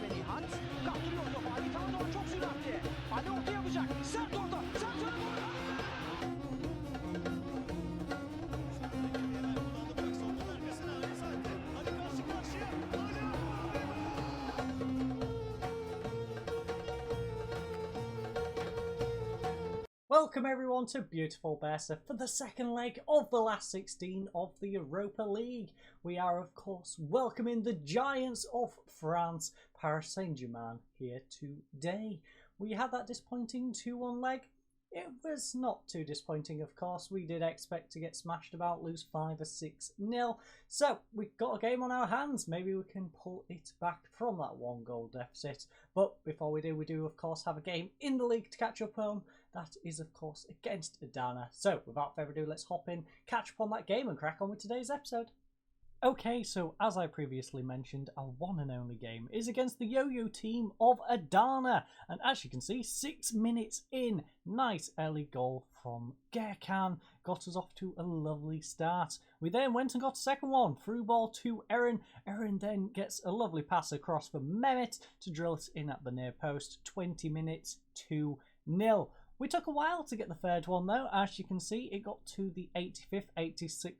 ve Nihat. Kaptırıyor topu. Ali Tanrıoğlu çok süratli. Ali orta yapacak. Sert orta. Sert orta. Welcome everyone to beautiful Bursa for the second leg of the last 16 of the Europa League. We are of course welcoming the giants of France, Paris Saint-Germain, here today. We had that disappointing 2-1 leg. It was not too disappointing, of course. We did expect to get smashed about, lose 5 or 6-0. So we've got a game on our hands. Maybe we can pull it back from that 1-goal deficit. But before we do of course have a game in the league to catch up on. That is of course against Adana. So without further ado, let's hop in, catch up on that game and crack on with today's episode. Okay, so as I previously mentioned, our one and only game is against the yo-yo team of Adana. And as you can see, 6 minutes in, nice early goal from Getting got us off to a lovely start. We then went and got a second one, through ball to Erin. Erin then gets a lovely pass across for Mehmet to drill it in at the near post. 20 minutes, 2-0. We took a while to get the third one though. As you can see, it got to the 85th, 86th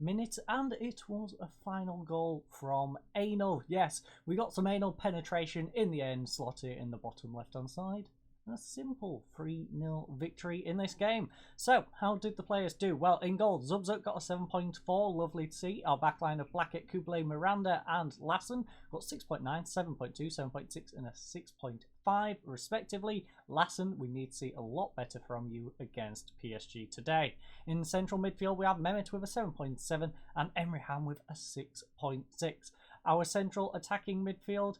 minute, and it was a final goal from Anal. Yes, we got some anal penetration in the end, slotted in the bottom left hand side. A simple 3-0 victory in this game. So, how did the players do? Well, in goal, Zubzuk got a 7.4, lovely to see. Our backline of Blackett, Kuble, Miranda and Lassen got 6.9, 7.2, 7.6 and a 6.5 respectively. Lassen, we need to see a lot better from you against PSG today. In central midfield, we have Mehmet with a 7.7 and Emrehan with a 6.6. Our central attacking midfield,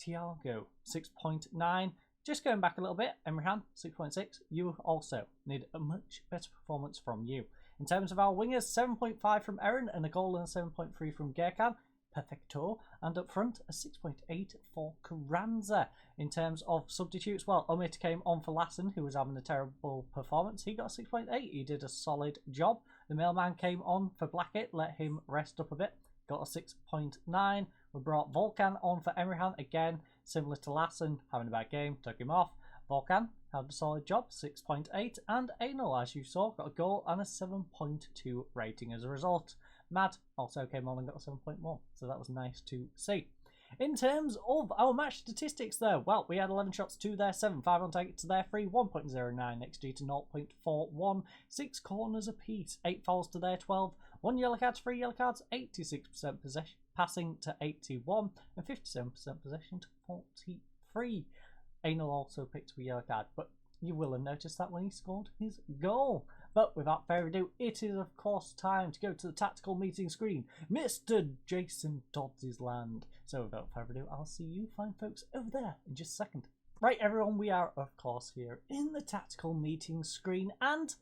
Thiago, 6.9. Just going back a little bit, Emrehan, 6.6. You also need a much better performance from you. In terms of our wingers, 7.5 from Erin and a goal and a 7.3 from Gerkan. Perfecto. And up front, a 6.8 for Carranza. In terms of substitutes, well, Umit came on for Lassen, who was having a terrible performance. He got a 6.8. He did a solid job. The mailman came on for Blackett, let him rest up a bit. Got a 6.9. We brought Volkan on for Emrehan, again, similar to Lassen, having a bad game, took him off. Volkan had a solid job, 6.8. And Anal, as you saw, got a goal and a 7.2 rating as a result. Mad also came on and got a 7.1, so that was nice to see. In terms of our match statistics though, well, we had 11 shots to their 7, 5 on target to their 3, 1.09 XG to 0.41, 6 corners apiece, 8 fouls to their 12, 1 yellow card, 3 yellow cards, 86% possession, passing to 81, and 57% possession to 43. Anal also picked up a yellow card, but you will have noticed that when he scored his goal. But without further ado, it is of course time to go to the tactical meeting screen, Mr. Jason Dodds' land. So without further ado, I'll see you fine folks over there in just a second. Right everyone, we are of course here in the tactical meeting screen, and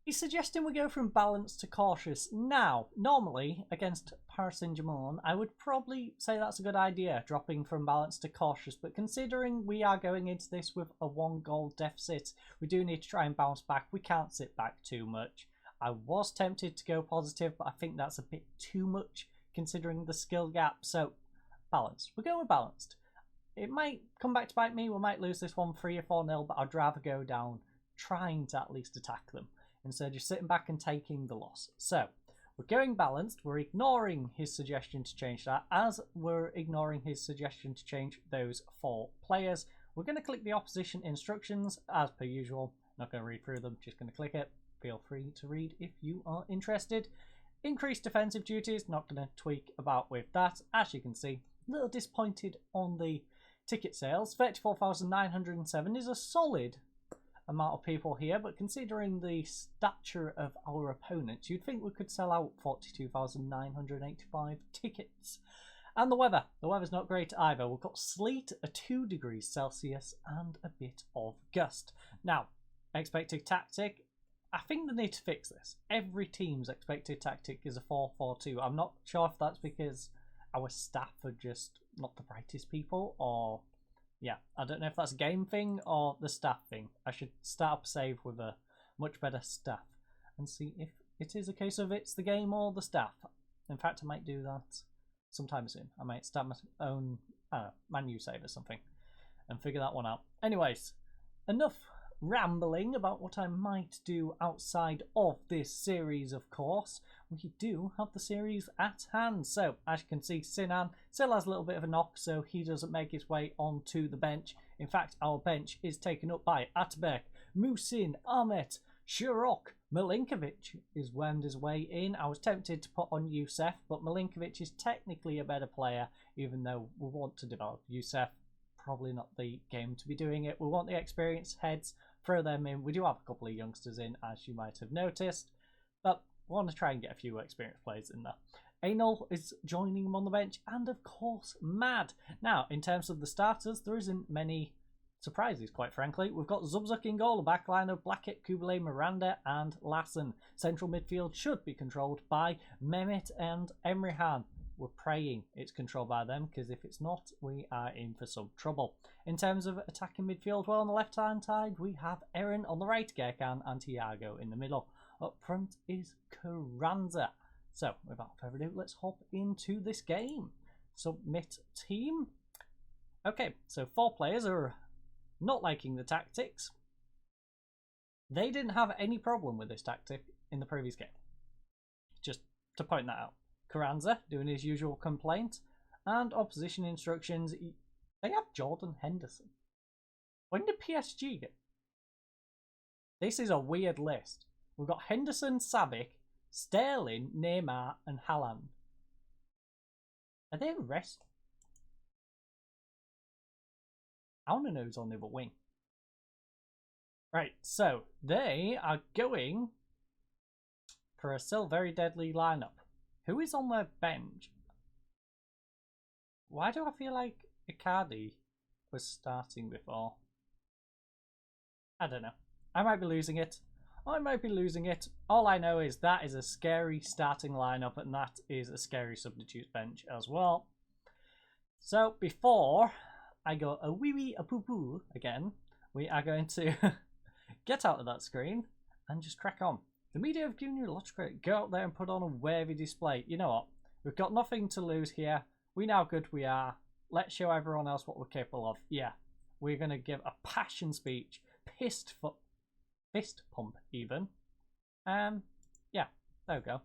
he's suggesting we go from balanced to cautious. Now, normally, against Paris Saint-Germain, I would probably say that's a good idea, dropping from balanced to cautious. But considering we are going into this with a 1-goal deficit, we do need to try and bounce back. We can't sit back too much. I was tempted to go positive, but I think that's a bit too much considering the skill gap. So, balanced. We're going with balanced. It might come back to bite me. We might lose this one 3 or 4-0, but I'd rather go down trying to at least attack them instead of just sitting back and taking the loss. So, we're going balanced. We're ignoring his suggestion to change that. As we're ignoring his suggestion to change those 4 players, we're going to click the opposition instructions as per usual. Not going to read through them, just going to click it. Feel free to read if you are interested. Increase defensive duties, not going to tweak about with that. As you can see, a little disappointed on the ticket sales. 34,907 is a solid amount of people here, but considering the stature of our opponents, you'd think we could sell out 42,985 tickets. And the weather's not great either. We've got sleet, a 2 degrees Celsius and a bit of gust. Now, expected tactic, I think they need to fix this. Every team's expected tactic is a 4-4-2. I'm not sure if that's because our staff are just not the brightest people, or yeah, I don't know if that's a game thing or the staff thing. I should start up a save with a much better staff and see if it is a case of it's the game or the staff. In fact, I might do that sometime soon. I might start my own Man U save or something and figure that one out. Anyways, enough rambling about what I might do outside of this series, of course. We do have the series at hand. So, as you can see, Sinan still has a little bit of a knock, so he doesn't make his way onto the bench. In fact, our bench is taken up by Atabek, Musin, Ahmet, Shirok. Milinkovic is wound his way in. I was tempted to put on Youssef, but Milinkovic is technically a better player, even though we want to develop Youssef. Probably not the game to be doing it. We want the experienced heads, throw them in. We do have a couple of youngsters in, as you might have noticed, but we want to try and get a few experienced players in there. Anal is joining him on the bench, and of course, Mad. Now, in terms of the starters, there isn't many surprises, quite frankly. We've got Zubzuk in goal, a backline of Blackett, Kuble, Miranda, and Lassen. Central midfield should be controlled by Mehmet and Emrehan. We're praying it's controlled by them, because if it's not, we are in for some trouble. In terms of attacking midfield, well, on the left-hand side, we have Eren on the right, Gerkan, and Thiago in the middle. Up front is Carranza. So, without further ado, let's hop into this game. Submit team. Okay, so 4 players are not liking the tactics. They didn't have any problem with this tactic in the previous game. Just to point that out. Carranza doing his usual complaint, and opposition instructions. They have Jordan Henderson. When did PSG get? This is a weird list. We've got Henderson, Savic, Sterling, Neymar, and Haaland. Are they rest? I want to know who's on the other wing. Right, so they are going for a still very deadly lineup. Who is on their bench? Why do I feel like Icardi was starting before? I don't know. I might be losing it. All I know is that is a scary starting lineup, and that is a scary substitutes bench as well. So before I go a wee wee a poo poo again, we are going to get out of that screen and just crack on. The media have given you a lot of credit. Go out there and put on a wavy display. You know what? We've got nothing to lose here. We know how good we are. Let's show everyone else what we're capable of. Yeah, we're going to give a passion speech. Fist pump even. Yeah, there we go.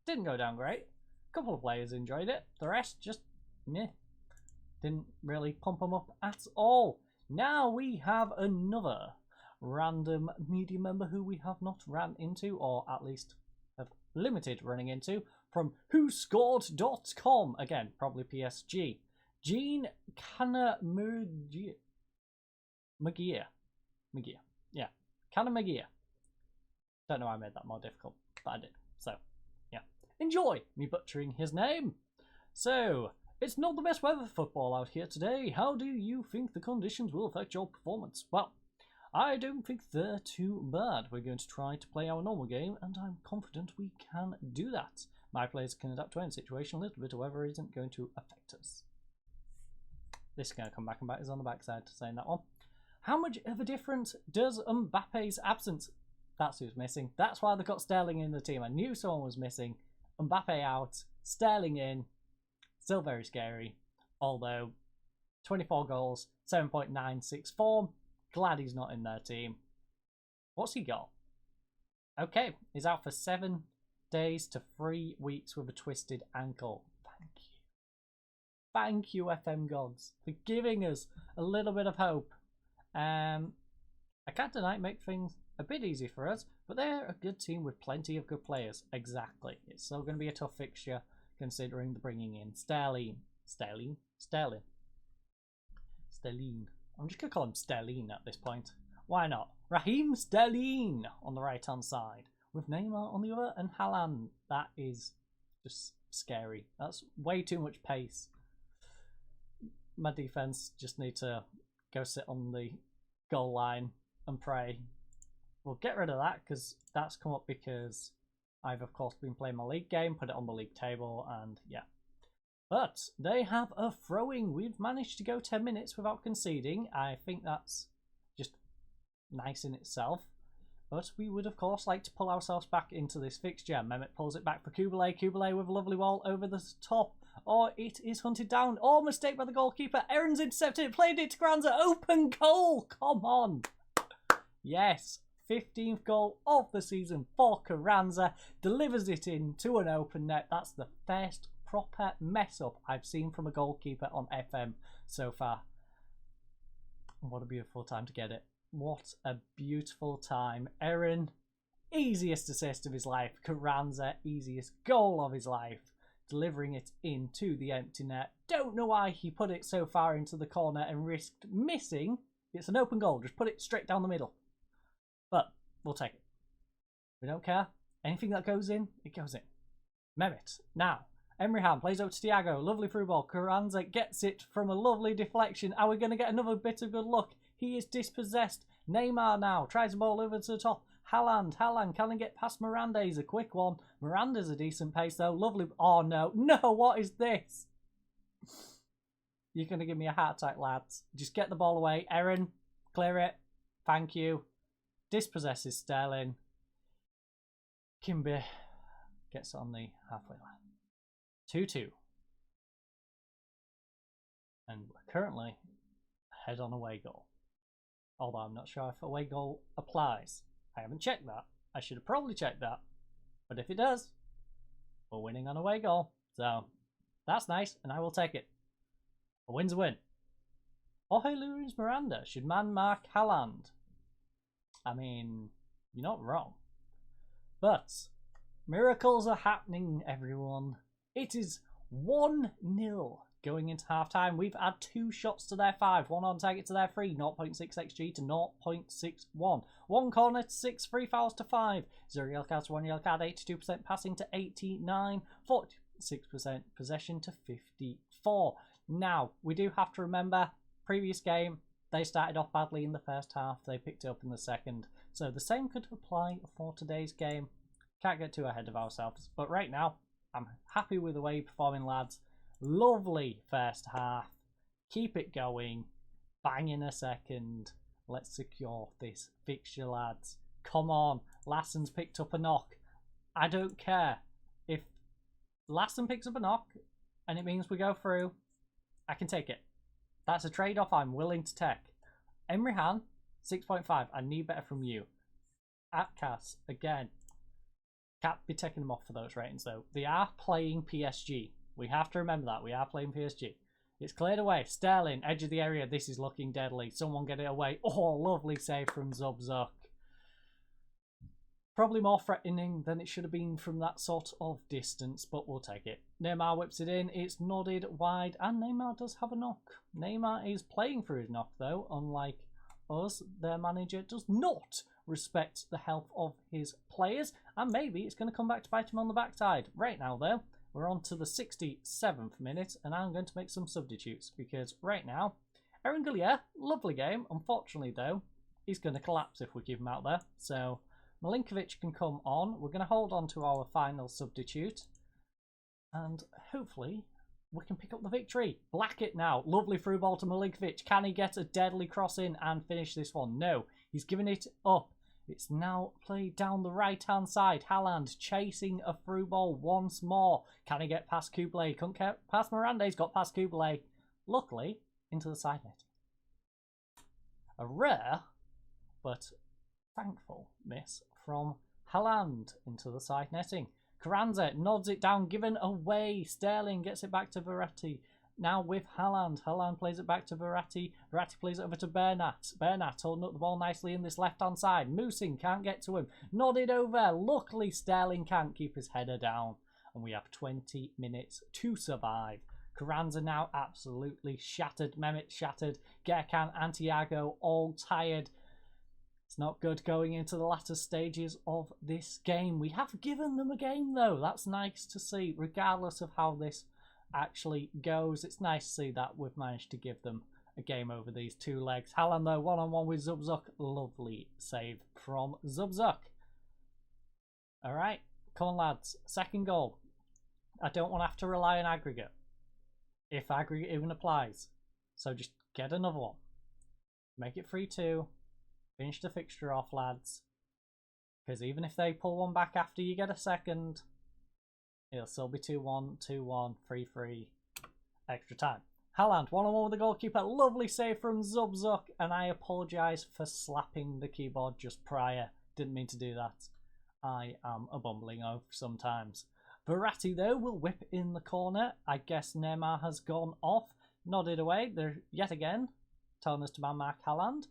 Didn't go down great. A couple of players enjoyed it. The rest just meh. Didn't really pump them up at all. Now we have another random media member who we have not ran into, or at least have limited running into, from whoscored.com. Again, probably PSG. Jean Canamagia. Yeah, Canamagia. Don't know why I made that more difficult, but I did. So, yeah. Enjoy me butchering his name. So, it's not the best weather for football out here today. How do you think the conditions will affect your performance? Well, I don't think they're too bad. We're going to try to play our normal game, and I'm confident we can do that. My players can adapt to any situation a little bit, however, isn't going to affect us. This is going to come back and bite us on the backside to saying that one. How much of a difference does Mbappe's absence? That's who's missing. That's why they got Sterling in the team. I knew someone was missing. Mbappe out, Sterling in. Still very scary. Although, 24 goals, 7.96 form. Glad he's not in their team. What's he got? Okay, he's out for 7 days to 3 weeks with a twisted ankle. Thank you. Thank you, FM gods, for giving us a little bit of hope. I can't deny it make things a bit easy for us, but they're a good team with plenty of good players. Exactly. It's still going to be a tough fixture considering the bringing in Sterling. I'm just going to call him Sterling at this point. Why not? Raheem Sterling on the right-hand side, with Neymar on the other, and Haaland. That is just scary. That's way too much pace. My defense just need to go sit on the goal line and pray. We'll get rid of that because that's come up because I've of course been playing my league game, put it on the league table, and yeah. But they have a throwing. We've managed to go 10 minutes without conceding. I think that's just nice in itself. But we would, of course, like to pull ourselves back into this fixture. Mehmet pulls it back for Kuble. Kuble with a lovely wall over the top. or it is hunted down. Oh, mistake by the goalkeeper. Aaron's intercepted it, played it to Granza. Open goal. Come on. Yes. 15th goal of the season for Carranza. Delivers it into an open net. That's the first proper mess up I've seen from a goalkeeper on FM so far. What a beautiful time to get it. What a beautiful time. Aaron, easiest assist of his life. Carranza, easiest goal of his life. Delivering it into the empty net. Don't know why he put it so far into the corner and risked missing. It's an open goal. Just put it straight down the middle. But we'll take it. We don't care. Anything that goes in, it goes in. Mehmet. Now, Emrehan plays over to Thiago. Lovely through ball. Carranza gets it from a lovely deflection. Are we going to get another bit of good luck? He is dispossessed. Neymar now tries the ball over to the top. Haaland, can he get past Miranda? He's a quick one. Miranda's a decent pace though. Lovely. Oh no, what is this? You're going to give me a heart attack, lads. Just get the ball away. Aaron, clear it. Thank you. Dispossesses Sterling. Kimber gets on the halfway line. 2-2. And we're currently ahead on away goal. Although I'm not sure if away goal applies. I haven't checked that. I should have probably checked that. But if it does, we're winning on away goal. So that's nice, and I will take it. A win's a win. Jorge Luis Miranda should man mark Haaland. I mean, you're not wrong. But miracles are happening, everyone. It is 1-0 going into half-time. We've had 2 shots to their 5. 1 on target to their 3. 0.6 XG to 0.61. 1 corner to 6. 3 fouls to 5. 0 yellow cards to 1 yellow card. 82% passing to 89. 46% possession to 54. Now, we do have to remember, previous game, they started off badly in the first half. They picked it up in the second. So the same could apply for today's game. Can't get too ahead of ourselves. But right now, I'm happy with the way you're performing, lads. Lovely first half. Keep it going. Bang in a second. Let's secure this fixture, lads. Come on. Lassen's picked up a knock. I don't care. If Lassen picks up a knock and it means we go through, I can take it. That's a trade-off I'm willing to take. Emrehan, 6.5. I need better from you. Atkas, again. Can't be taking them off for those ratings, though. They are playing PSG. We have to remember that. We are playing PSG. It's cleared away. Sterling, edge of the area. This is looking deadly. Someone get it away. Oh, lovely save from Zubzuk. Probably more threatening than it should have been from that sort of distance, but we'll take it. Neymar whips it in. It's nodded wide, and Neymar does have a knock. Neymar is playing for his knock, though. Unlike us, their manager does not respect the health of his players, and maybe it's going to come back to bite him on the backside. Right now, though, we're on to the 67th minute, and I'm going to make some substitutes, because right now, Aaron Gullier, lovely game. Unfortunately, though, he's going to collapse if we keep him out there. So Milinkovic can come on. We're going to hold on to our final substitute, and hopefully we can pick up the victory. Blackett now. Lovely through ball to Milinkovic. Can he get a deadly cross in and finish this one? No. He's given it up. It's now played down the right-hand side. Haaland chasing a through ball once more. Can he get past Kublai? Couldn't get past Miranda. He's got past Kublai. Luckily, into the side net. A rare, but thankful miss from Haaland into the side netting. Carranza nods it down, given away. Sterling gets it back to Verratti. Now with Haaland. Haaland plays it back to Verratti. Verratti plays it over to Bernat. Bernat holding up the ball nicely in this left-hand side. Musin can't get to him. Nodded over. Luckily, Sterling can't keep his header down. And we have 20 minutes to survive. Carranza now absolutely shattered. Mehmet shattered. Gerkan and Thiago all tired. It's not good going into the latter stages of this game. We have given them a game, though. That's nice to see, regardless of how this actually goes. It's nice to see that we've managed to give them a game over these 2 legs. Haaland, though, one-on-one with Zubzuk. Lovely save from Zubzuk. All right, come on, lads. Second goal. I don't want to have to rely on aggregate, if aggregate even applies. So just get another one. Make it 3-2. Finish the fixture off, lads. Because even if they pull one back after you get a second, It'll still be 2-1, 2-1, 3-3, extra time. Haaland, 1-on-1 with the goalkeeper. Lovely save from Zubzuk, and I apologise for slapping the keyboard just prior. Didn't mean to do that. I am a bumbling oaf sometimes. Verratti, though, will whip in the corner. I guess Neymar has gone off. Nodded away. They're yet again telling us to man-mark Haaland.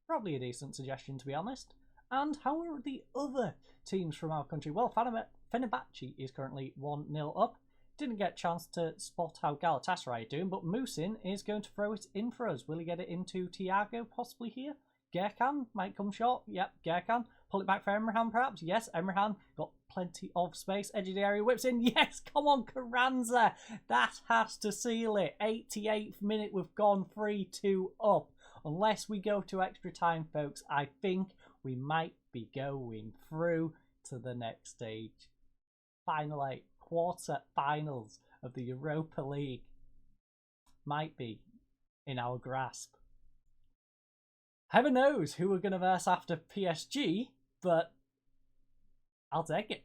Probably a decent suggestion, to be honest. And how are the other teams from our country? Well, Fenerbahce is currently 1-0 up. Didn't get a chance to spot how Galatasaray are doing, but Musin is going to throw it in for us. Will he get it into Thiago possibly here? Gerkan might come short. Yep, Gerkan. Pull it back for Emrehan perhaps. Yes, Emrehan got plenty of space. Edge of the area, whips in. Yes, come on, Carranza. That has to seal it. 88th minute, we've gone 3-2 up. Unless we go to extra time, folks, I think we might be going through to the next stage. Final 8. Quarter-finals of the Europa League might be in our grasp. Heaven knows who we're going to verse after PSG, but I'll take it.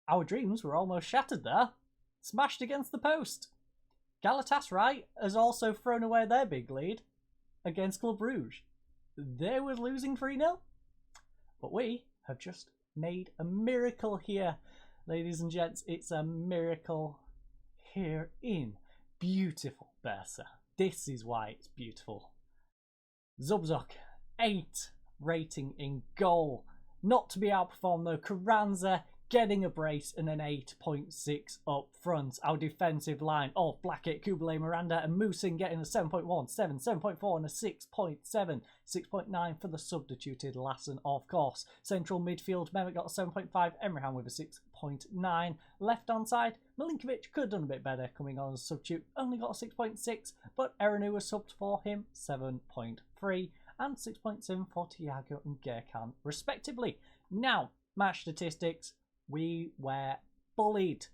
Our dreams were almost shattered there. Smashed against the post. Galatasaray has also thrown away their big lead against Club Brugge. They were losing 3-0, but we have just made a miracle here, ladies and gents. It's a miracle here in beautiful Bursa. This is why it's beautiful. Zubzuk, 8 rating in goal. Not to be outperformed though. Carranza getting a brace and an 8.6 up front. Our defensive line of Blackett, Kubale, Miranda and Musin getting a 7.1, 7, 7.4 and a 6.7. 6.9 for the substituted Lassen, of course. Central midfield, Mehmet got a 7.5, Emrehan with a 6.9. Left hand side, Milinkovic could have done a bit better coming on as a substitute, only got a 6.6, but Eranu was subbed for him, 7.3 and 6.7 for Thiago and Gerkan respectively. Now, match statistics. We were bullied.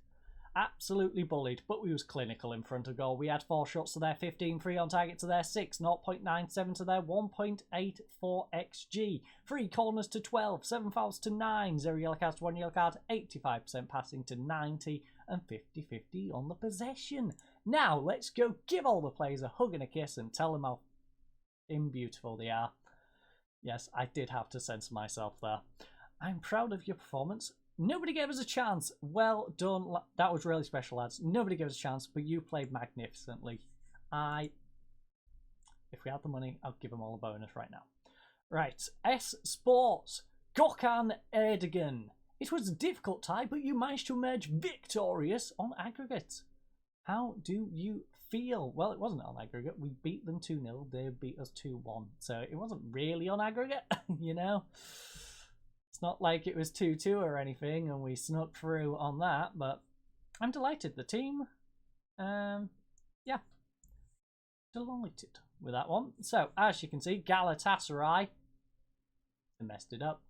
Absolutely bullied, but we was clinical in front of goal. We had 4 shots to their 15, 3 on target to their 6, 0.97 to their 1.84 XG, 3 corners to 12, 7 fouls to 9, 0 yellow cards to 1 yellow card, 85% passing to 90, and 50-50 on the possession. Now, let's go give all the players a hug and a kiss and tell them how beautiful they are. Yes, I did have to censor myself there. I'm proud of your performance. Nobody gave us a chance. Well done. That was really special, lads. Nobody gave us a chance, but you played magnificently. If we had the money, I'll give them all a bonus right now. Right. S Sports. Gökhan Erdogan. It was a difficult tie, but you managed to emerge victorious on aggregate. How do you feel? Well, it wasn't on aggregate. We beat them 2-0. They beat us 2-1. So it wasn't really on aggregate, you know. It's not like it was 2-2 or anything and we snuck through on that, but I'm delighted. The team, yeah, delighted with that one. So, as you can see, Galatasaray, they messed it up.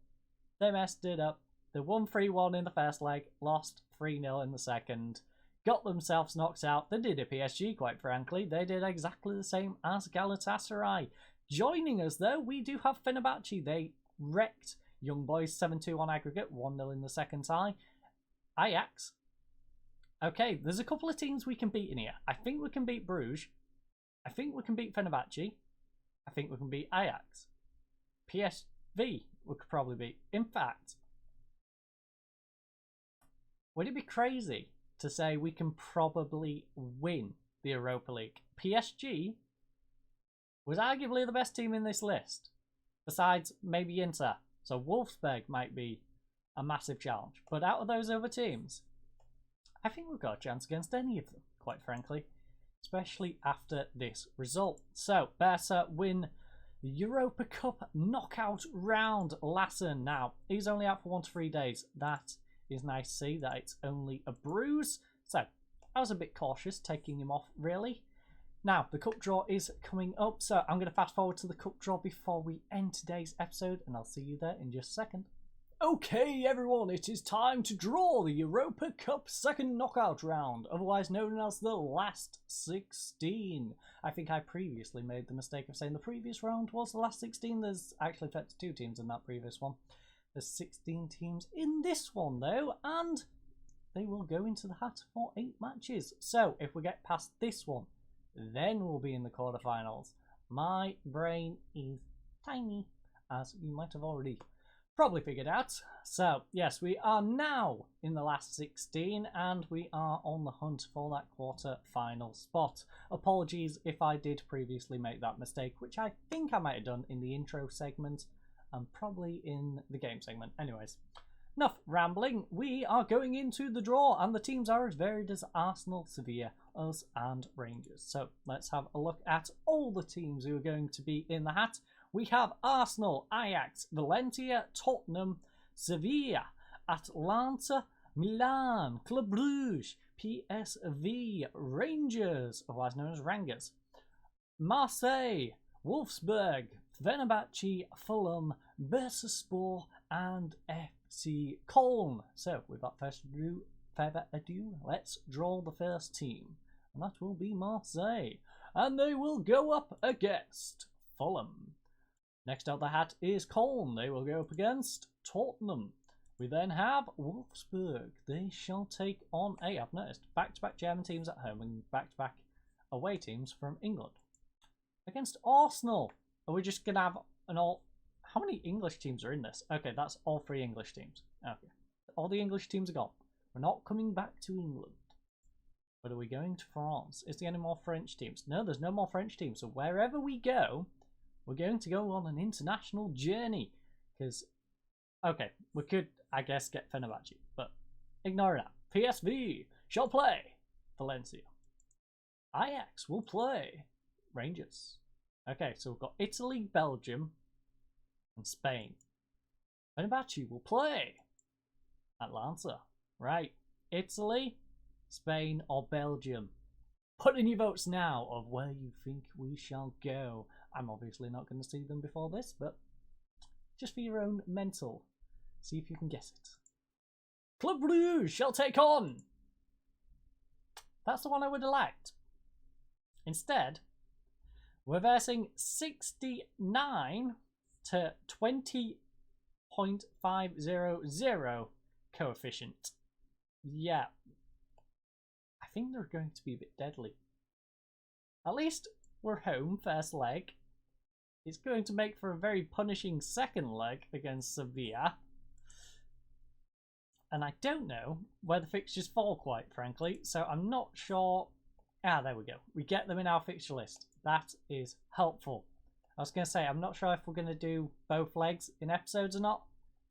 They messed it up. They won 3-1 in the first leg, lost 3-0 in the second, got themselves knocked out. They did a PSG, quite frankly. They did exactly the same as Galatasaray. Joining us, though, we do have Fenerbahce. They wrecked Young Boys 7-2 on aggregate, 1-0 in the second tie. Ajax. Okay, there's a couple of teams we can beat in here. I think we can beat Bruges. I think we can beat Fenerbahce. I think we can beat Ajax. PSV we could probably beat. In fact, would it be crazy to say we can probably win the Europa League? PSG was arguably the best team in this list, besides maybe Inter. So Wolfsburg might be a massive challenge. But out of those other teams, I think we've got a chance against any of them, quite frankly. Especially after this result. So, Barca win the Europa Cup knockout round. Lassen, now, he's only out for 1 to 3 days. That is nice to see that it's only a bruise. So, I was a bit cautious taking him off, really. Now, the cup draw is coming up, so I'm going to fast forward to the cup draw before we end today's episode, and I'll see you there in just a second. Okay, everyone, it is time to draw the Europa Cup second knockout round, otherwise known as the last 16. I think I previously made the mistake of saying the previous round was the last 16. There's actually 32 teams in that previous one. There's 16 teams in this one though, and they will go into the hat for 8 matches. So if we get past this one, then we'll be in the quarterfinals. My brain is tiny, as you might have already probably figured out. So yes, we are now in the last 16 and we are on the hunt for that quarter-final spot. Apologies if I did previously make that mistake, which I think I might have done in the intro segment and probably in the game segment. Anyways, enough rambling. We are going into the draw and the teams are as varied as Arsenal, Sevilla, us and Rangers. So let's have a look at all the teams who are going to be in the hat. We have Arsenal, Ajax, Valencia, Tottenham, Sevilla, Atalanta, Milan, Club Brugge, PSV, Rangers, otherwise known as Rangers, Marseille, Wolfsburg, Fenerbahce, Fulham, Bursaspor, and FC Köln. So, without further ado, let's draw the first team, and that will be Marseille, and they will go up against Fulham. Next out the hat is Köln. They will go up against Tottenham. We then have Wolfsburg. They shall take on, I've noticed, back-to-back German teams at home and back-to-back away teams from England. Against Arsenal. Are we just going to have an all... How many English teams are in this? Okay, that's all 3 English teams. Okay. All the English teams are gone. We're not coming back to England. But are we going to France? Is there any more French teams? No, there's no more French teams. So wherever we go, we're going to go on an international journey. Because, okay, we could, I guess, get Fenerbahce. But ignore that. PSV shall play Valencia. Ajax will play Rangers. Okay, so we've got Italy, Belgium, and Spain. Fenerbahce will play Atlanta. Right. Italy, Spain, or Belgium. Put in your votes now of where you think we shall go. I'm obviously not going to see them before this, but just for your own mental. See if you can guess it. Club Brugge shall take on. That's the one I would have liked. Instead, we're versing 69 to 20.500 coefficient. Yeah. I think they're going to be a bit deadly. At least we're home first leg. It's going to make for a very punishing second leg against Sevilla. And I don't know where the fixtures fall, quite frankly. So I'm not sure. Ah, there we go. We get them in our fixture list. That is helpful. I was going to say, I'm not sure if we're going to do both legs in episodes or not,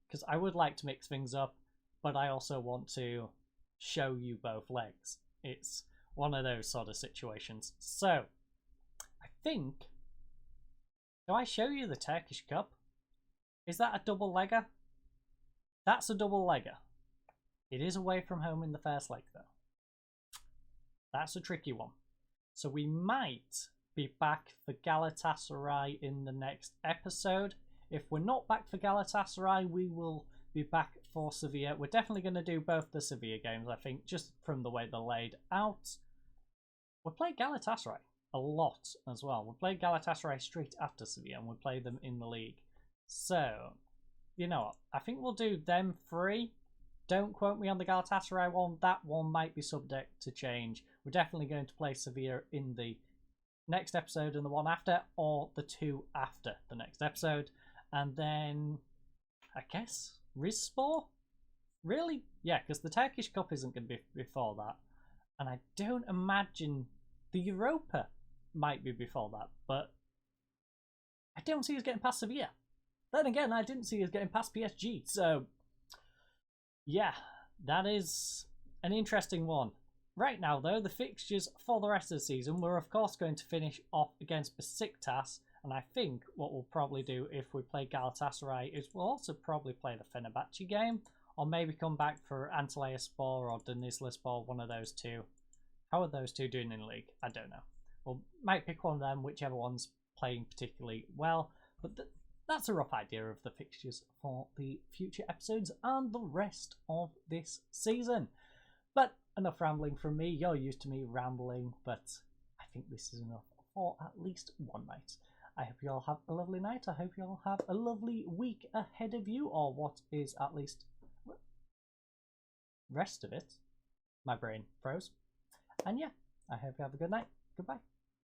because I would like to mix things up, but I also want to show you both legs. It's one of those sort of situations. So, I think... Do I show you the Turkish Cup? Is that a double legger? That's a double legger. It is away from home in the first leg, though. That's a tricky one. So we might be back for Galatasaray in the next episode. If we're not back for Galatasaray, we will be back for Sevilla. We're definitely going to do both the Sevilla games, I think, just from the way they're laid out. We'll play Galatasaray a lot as well. We'll play Galatasaray straight after Sevilla and we'll play them in the league. So, you know what? I think we'll do them 3. Don't quote me on the Galatasaray one. That one might be subject to change. We're definitely going to play Sevilla in the next episode and the one after, or the 2 after the next episode. And then, I guess, Rizspor? Really? Yeah, because the Turkish Cup isn't going to be before that. And I don't imagine the Europa might be before that. But I don't see us getting past Sevilla. Then again, I didn't see us getting past PSG. So, yeah, that is an interesting one. Right now, though, the fixtures for the rest of the season, we're of course going to finish off against Besiktas, and I think what we'll probably do if we play Galatasaray is we'll also probably play the Fenerbahce game, or maybe come back for Antalyaspor or Denizlispor, one of those two. How are those two doing in the league? I don't know. We'll might pick one of them, whichever one's playing particularly well, but that's a rough idea of the fixtures for the future episodes and the rest of this season. But enough rambling from me. You're used to me rambling, but I think this is enough for at least one night. I hope you all have a lovely night. I hope you all have a lovely week ahead of you, or what is at least rest of it. My brain froze. And yeah, I hope you have a good night. Goodbye.